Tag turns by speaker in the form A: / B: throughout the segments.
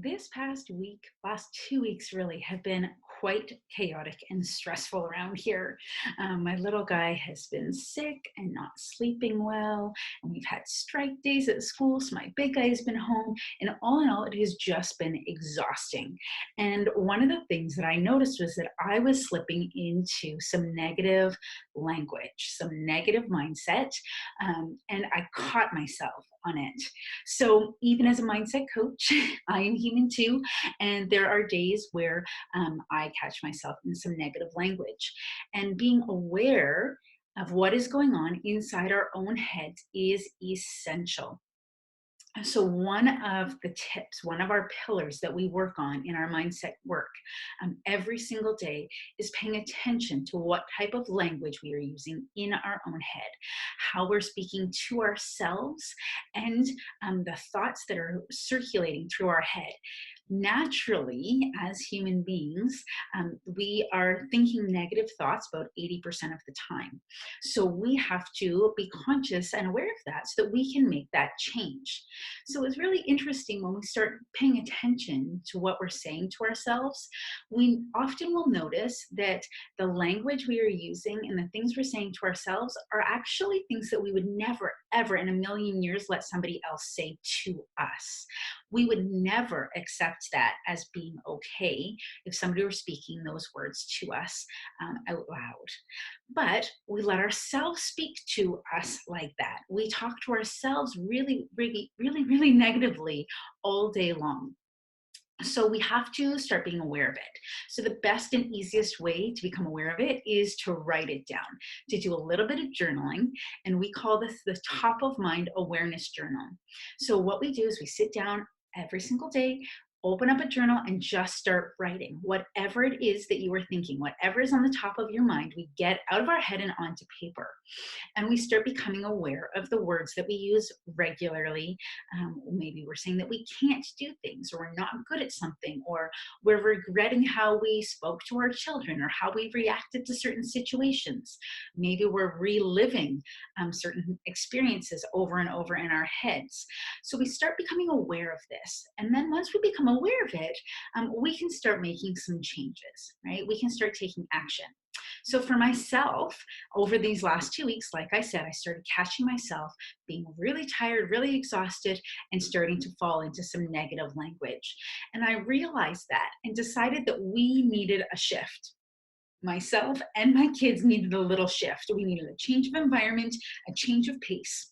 A: This past week, last 2 weeks really, have been quite chaotic and stressful around here. My little guy has been sick and not sleeping well, and we've had strike days at school, so my big guy has been home. And all in all, it has just been exhausting. And one of the things that I noticed was that I was slipping into some negative language, some negative mindset, and I caught myself on it. So, even as a mindset coach, I am human too. And there are days where I catch myself in some negative language. And being aware of what is going on inside our own heads is essential. So, one of the tips, one of our pillars that we work on in our mindset work every single day is paying attention to what type of language we are using in our own head, how we're speaking to ourselves, and the thoughts that are circulating through our head. Naturally, as human beings, we are thinking negative thoughts about 80% of the time. So, we have to be conscious and aware of that so that we can make that change. So it's really interesting when we start paying attention to what we're saying to ourselves. We often will notice that the language we are using and the things we're saying to ourselves are actually things that we would never, ever in a million years let somebody else say to us. We would never accept that as being okay if somebody were speaking those words to us out loud. But we let ourselves speak to us like that. We talk to ourselves really, really, really, really negatively all day long. So we have to start being aware of it. So the best and easiest way to become aware of it is to write it down, to do a little bit of journaling. And we call this the top of mind awareness journal. So what we do is we sit down every single day, open up a journal, and just start writing whatever it is that you are thinking, whatever is on the top of your mind. We get out of our head and onto paper, and we start becoming aware of the words that we use regularly. Maybe we're saying that we can't do things, or we're not good at something, or we're regretting how we spoke to our children or how we reacted to certain situations. Maybe we're reliving certain experiences over and over in our heads. So we start becoming aware of this. And then once we become aware of it, we can start making some changes, right? We can start taking action. So for myself, over these last 2 weeks, like I said, I started catching myself being really tired, really exhausted, and starting to fall into some negative language. And I realized that and decided that we needed a shift. Myself and my kids needed a little shift. We needed a change of environment, a change of pace.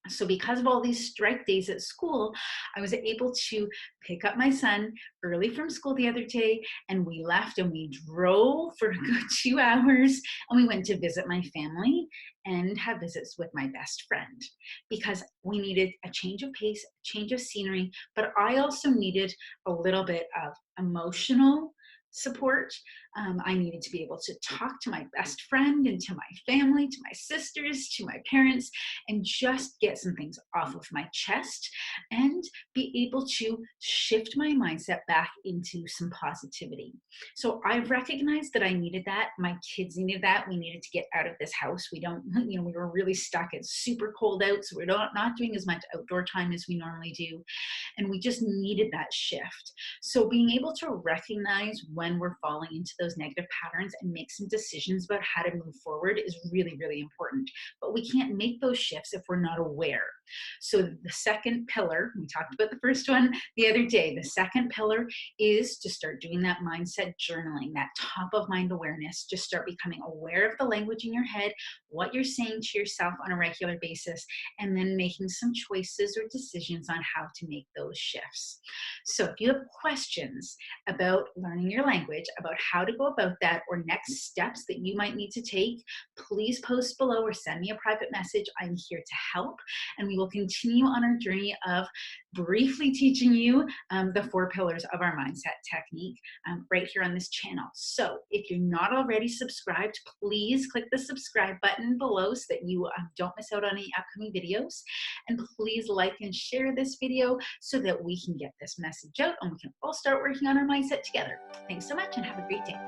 A: So because of all these strike days at school, I was able to pick up my son early from school the other day, and we left and we drove for a good 2 hours, and we went to visit my family and have visits with my best friend because we needed a change of pace, a change of scenery, but I also needed a little bit of emotional support. I needed to be able to talk to my best friend and to my family, to my sisters, to my parents, and just get some things off of my chest and be able to shift my mindset back into some positivity. So I recognized that I needed that. My kids needed that. We needed to get out of this house. We don't, we were really stuck. It's super cold out, so we're not doing as much outdoor time as we normally do. And we just needed that shift. So being able to recognize when we're falling into those negative patterns and make some decisions about how to move forward is really, really important. But we can't make those shifts if we're not aware. So the second pillar, we talked about the first one the other day, the second pillar is to start doing that mindset journaling, that top of mind awareness. Just start becoming aware of the language in your head, what you're saying to yourself on a regular basis, and then making some choices or decisions on how to make those shifts. So if you have questions about learning your language, about how to go about that, or next steps that you might need to take, please post below or send me a private message. I'm here to help, and we will continue on our journey of briefly teaching you the 4 pillars of our mindset technique right here on this channel. So if you're not already subscribed, please click the subscribe button below so that you don't miss out on any upcoming videos. And please like and share this video so that we can get this message out and we can all start working on our mindset together. Thanks so much and have a great day.